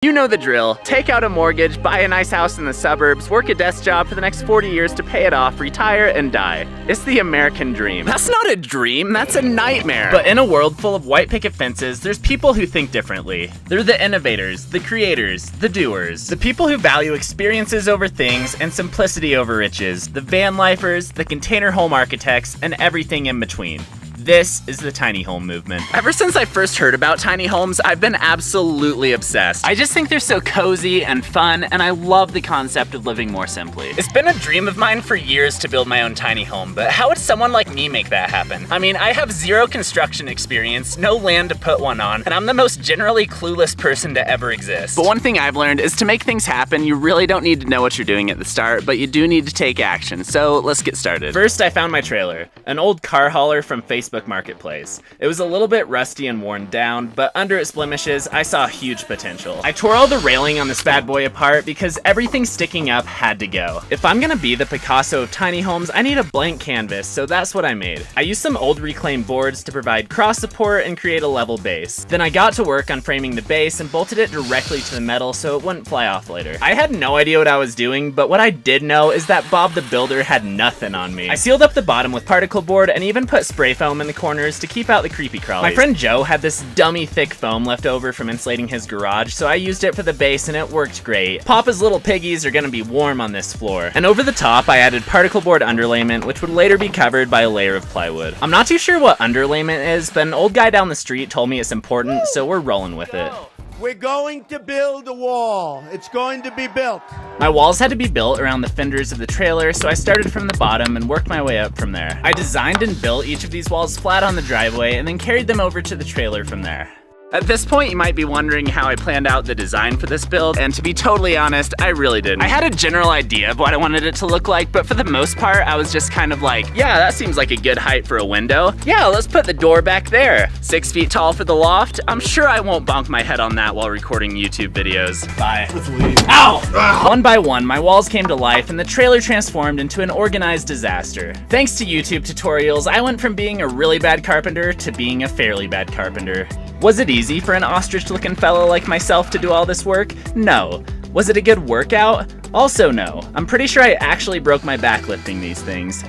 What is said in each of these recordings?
You know the drill. Take out a mortgage, buy a nice house in the suburbs, work a desk job for the next 40 years to pay it off, retire, and die. It's the American dream. That's not a dream, that's a nightmare. But in a world full of white picket fences, there's people who think differently. They're the innovators, the creators, the doers. The people who value experiences over things and simplicity over riches. The van lifers, the container home architects, and everything in between. This is the tiny home movement. Ever since I first heard about tiny homes, I've been absolutely obsessed. I just think they're so cozy and fun, and I love the concept of living more simply. It's been a dream of mine for years to build my own tiny home, but how would someone like me make that happen? I mean, I have zero construction experience, no land to put one on, and I'm the most generally clueless person to ever exist. But one thing I've learned is to make things happen, you really don't need to know what you're doing at the start, but you do need to take action. So let's get started. First, I found my trailer, an old car hauler from Facebook Marketplace. It was a little bit rusty and worn down, but under its blemishes, I saw huge potential. I tore all the railing on this bad boy apart because everything sticking up had to go. If I'm gonna be the Picasso of tiny homes, I need a blank canvas, so that's what I made. I used some old reclaimed boards to provide cross support and create a level base. Then I got to work on framing the base and bolted it directly to the metal so it wouldn't fly off later. I had no idea what I was doing, but what I did know is that Bob the Builder had nothing on me. I sealed up the bottom with particle board and even put spray foam in the corners to keep out the creepy crawlies. My friend Joe had this dummy thick foam left over from insulating his garage, so I used it for the base and it worked great. Papa's little piggies are gonna be warm on this floor. And over the top, I added particle board underlayment, which would later be covered by a layer of plywood. I'm not too sure what underlayment is, but an old guy down the street told me it's important, so we're rolling with it. We're going to build a wall. It's going to be built. My walls had to be built around the fenders of the trailer, so I started from the bottom and worked my way up from there. I designed and built each of these walls flat on the driveway and then carried them over to the trailer from there. At this point, you might be wondering how I planned out the design for this build, and to be totally honest, I really didn't. I had a general idea of what I wanted it to look like, but for the most part, I was just kind of like, yeah, that seems like a good height for a window. Yeah, let's put the door back there. 6 feet tall for the loft. I'm sure I won't bonk my head on that while recording YouTube videos. Bye. Let's leave. Ow! One by one, my walls came to life, and the trailer transformed into an organized disaster. Thanks to YouTube tutorials, I went from being a really bad carpenter to being a fairly bad carpenter. Was it easy for an ostrich-looking fellow like myself to do all this work? No. Was it a good workout? Also no. I'm pretty sure I actually broke my back lifting these things.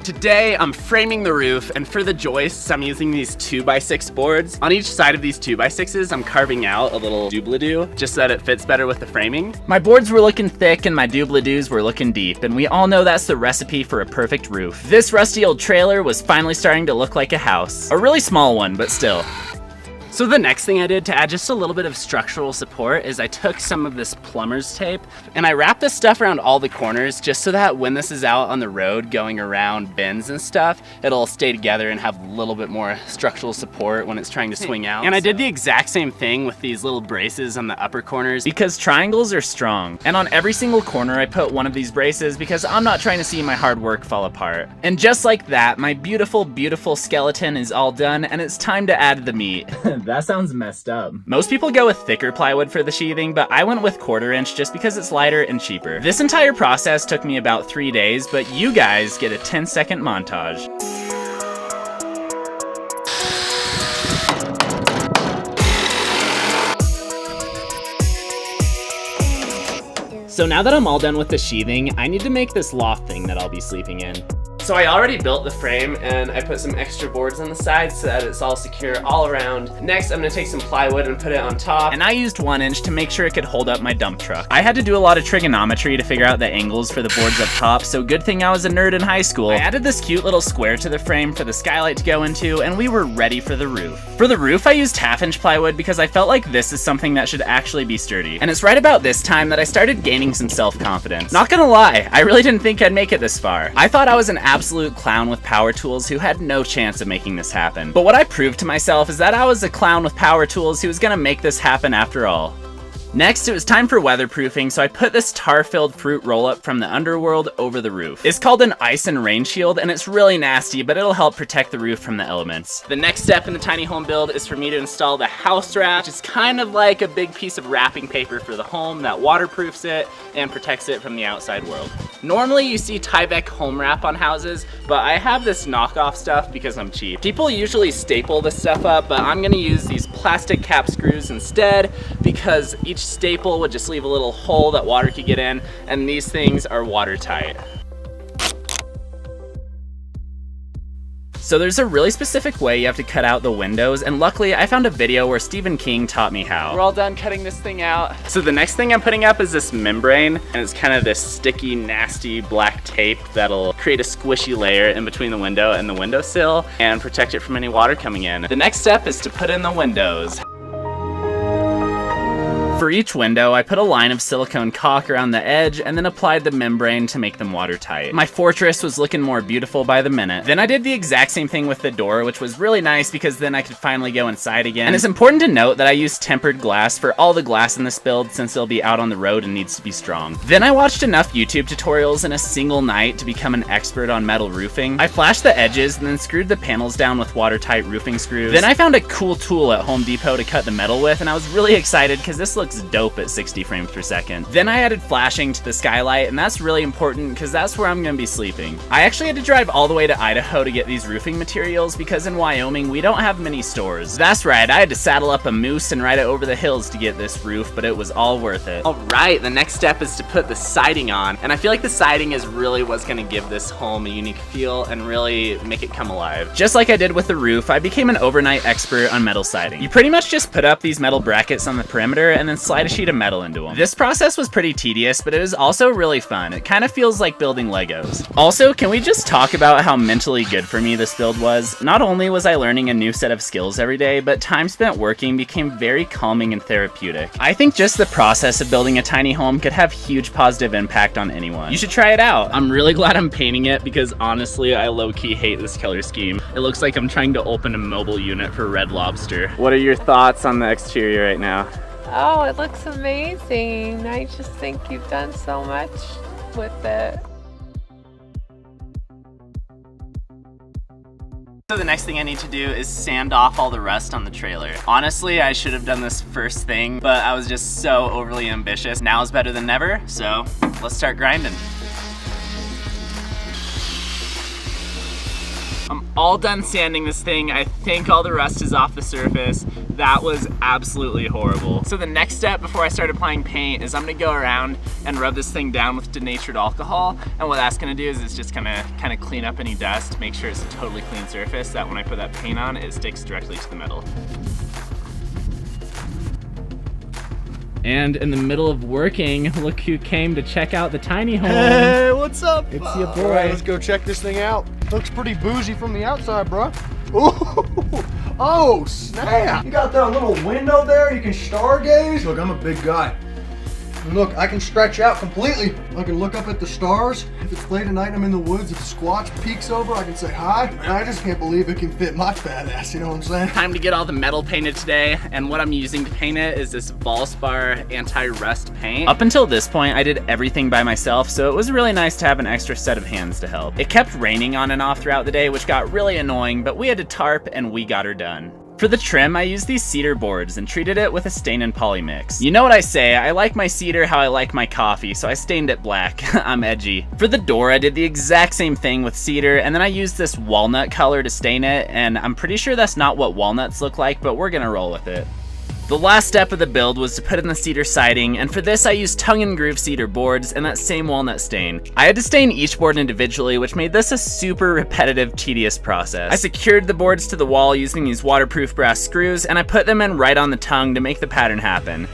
Today, I'm framing the roof, and for the joists, I'm using these 2x6 boards. On each side of these 2x6s, I'm carving out a little doobly-doo, just so that it fits better with the framing. My boards were looking thick, and my doobly-doos were looking deep, and we all know that's the recipe for a perfect roof. This rusty old trailer was finally starting to look like a house. A really small one, but still. So the next thing I did to add just a little bit of structural support is I took some of this plumber's tape and I wrapped this stuff around all the corners just so that when this is out on the road going around bends and stuff, it'll stay together and have a little bit more structural support when it's trying to swing out. And I did the exact same thing with these little braces on the upper corners because triangles are strong. And on every single corner I put one of these braces because I'm not trying to see my hard work fall apart. And just like that, my beautiful, beautiful skeleton is all done and it's time to add the meat. That sounds messed up. Most people go with thicker plywood for the sheathing, but I went with 1/4 inch just because it's lighter and cheaper. This entire process took me about 3 days, but you guys get a 10-second montage. So now that I'm all done with the sheathing, I need to make this loft thing that I'll be sleeping in. So I already built the frame and I put some extra boards on the sides so that it's all secure all around. Next, I'm gonna take some plywood and put it on top. And I used 1 inch to make sure it could hold up my dump truck. I had to do a lot of trigonometry to figure out the angles for the boards up top, so good thing I was a nerd in high school. I added this cute little square to the frame for the skylight to go into, and we were ready for the roof. For the roof, I used 1/2 inch plywood because I felt like this is something that should actually be sturdy. And it's right about this time that I started gaining some self-confidence. Not gonna lie, I really didn't think I'd make it this far. I thought I was an absolute clown with power tools who had no chance of making this happen. But what I proved to myself is that I was a clown with power tools who was gonna make this happen after all. Next, it was time for weatherproofing, so I put this tar-filled fruit roll-up from the underworld over the roof. It's called an ice and rain shield, and it's really nasty, but it'll help protect the roof from the elements. The next step in the tiny home build is for me to install the house wrap, which is kind of like a big piece of wrapping paper for the home that waterproofs it and protects it from the outside world. Normally you see Tyvek home wrap on houses, but I have this knockoff stuff because I'm cheap. People usually staple this stuff up, but I'm gonna use these plastic cap screws instead because each staple would just leave a little hole that water could get in, and these things are watertight. So there's a really specific way you have to cut out the windows, and luckily I found a video where Stephen King taught me how. We're all done cutting this thing out. So the next thing I'm putting up is this membrane, and it's kind of this sticky, nasty black tape that'll create a squishy layer in between the window and the windowsill and protect it from any water coming in. The next step is to put in the windows. For each window, I put a line of silicone caulk around the edge and then applied the membrane to make them watertight. My fortress was looking more beautiful by the minute. Then I did the exact same thing with the door, which was really nice because then I could finally go inside again. And it's important to note that I used tempered glass for all the glass in this build since it'll be out on the road and needs to be strong. Then I watched enough YouTube tutorials in a single night to become an expert on metal roofing. I flashed the edges and then screwed the panels down with watertight roofing screws. Then I found a cool tool at Home Depot to cut the metal with, and I was really excited because this looks dope at 60 frames per second. Then I added flashing to the skylight, and that's really important because that's where I'm gonna be sleeping. I actually had to drive all the way to Idaho to get these roofing materials because in Wyoming we don't have many stores. That's right, I had to saddle up a moose and ride it over the hills to get this roof, but it was all worth it. All right, the next step is to put the siding on, and I feel like the siding is really what's gonna give this home a unique feel and really make it come alive. Just like I did with the roof, I became an overnight expert on metal siding. You pretty much just put up these metal brackets on the perimeter and then slide a sheet of metal into them. This process was pretty tedious, but it was also really fun. It kind of feels like building Legos. Also, can we just talk about how mentally good for me this build was? Not only was I learning a new set of skills every day, but time spent working became very calming and therapeutic. I think just the process of building a tiny home could have huge positive impact on anyone. You should try it out. I'm really glad I'm painting it because honestly, I low-key hate this color scheme. It looks like I'm trying to open a mobile unit for Red Lobster. What are your thoughts on the exterior right now? Oh, it looks amazing. I just think you've done so much with it. So the next thing I need to do is sand off all the rust on the trailer. Honestly, I should have done this first thing, but I was just so overly ambitious. Now is better than never, so let's start grinding. I'm all done sanding this thing. I think all the rust is off the surface. That was absolutely horrible. So the next step before I start applying paint is I'm gonna go around and rub this thing down with denatured alcohol. And what that's gonna do is it's just gonna kind of clean up any dust, make sure it's a totally clean surface, that when I put that paint on, it sticks directly to the metal. And in the middle of working, look who came to check out the tiny home. Hey, what's up? It's your boy. All right, let's go check this thing out. Looks pretty bougie from the outside, bro. Ooh. Oh, snap. You got that little window there. You can stargaze. Look, I'm a big guy. And look, I can stretch out completely. I can look up at the stars. If it's late at night and I'm in the woods, if a Squatch peeks over, I can say hi. And I just can't believe it can fit my fat ass, you know what I'm saying? Time to get all the metal painted today, and what I'm using to paint it is this Valspar anti-rust paint. Up until this point, I did everything by myself, so it was really nice to have an extra set of hands to help. It kept raining on and off throughout the day, which got really annoying, but we had to tarp and we got her done. For the trim, I used these cedar boards and treated it with a stain and poly mix. You know what I say, I like my cedar how I like my coffee, so I stained it black. I'm edgy. For the door, I did the exact same thing with cedar, and then I used this walnut color to stain it, and I'm pretty sure that's not what walnuts look like, but we're gonna roll with it. The last step of the build was to put in the cedar siding, and for this I used tongue and groove cedar boards and that same walnut stain. I had to stain each board individually, which made this a super repetitive, tedious process. I secured the boards to the wall using these waterproof brass screws, and I put them in right on the tongue to make the pattern happen.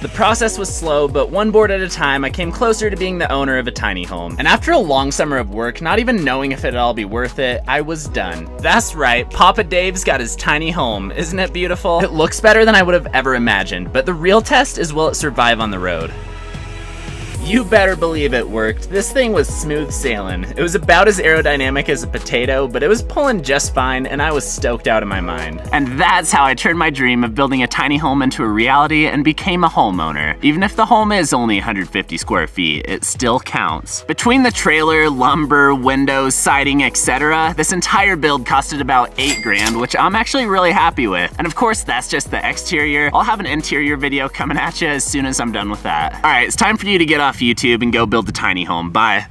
The process was slow, but one board at a time, I came closer to being the owner of a tiny home. And after a long summer of work, not even knowing if it'd all be worth it, I was done. That's right, Papa Dave's got his tiny home. Isn't it beautiful? It looks better than I would have ever imagined, but the real test is will it survive on the road? You better believe it worked. This thing was smooth sailing. It was about as aerodynamic as a potato, but it was pulling just fine, and I was stoked out of my mind. And that's how I turned my dream of building a tiny home into a reality and became a homeowner. Even if the home is only 150 square feet, it still counts. Between the trailer, lumber, windows, siding, etc., this entire build costed about $8 grand, which I'm actually really happy with. And of course, that's just the exterior. I'll have an interior video coming at you as soon as I'm done with that. All right, it's time for you to get off YouTube and go build a tiny home. Bye.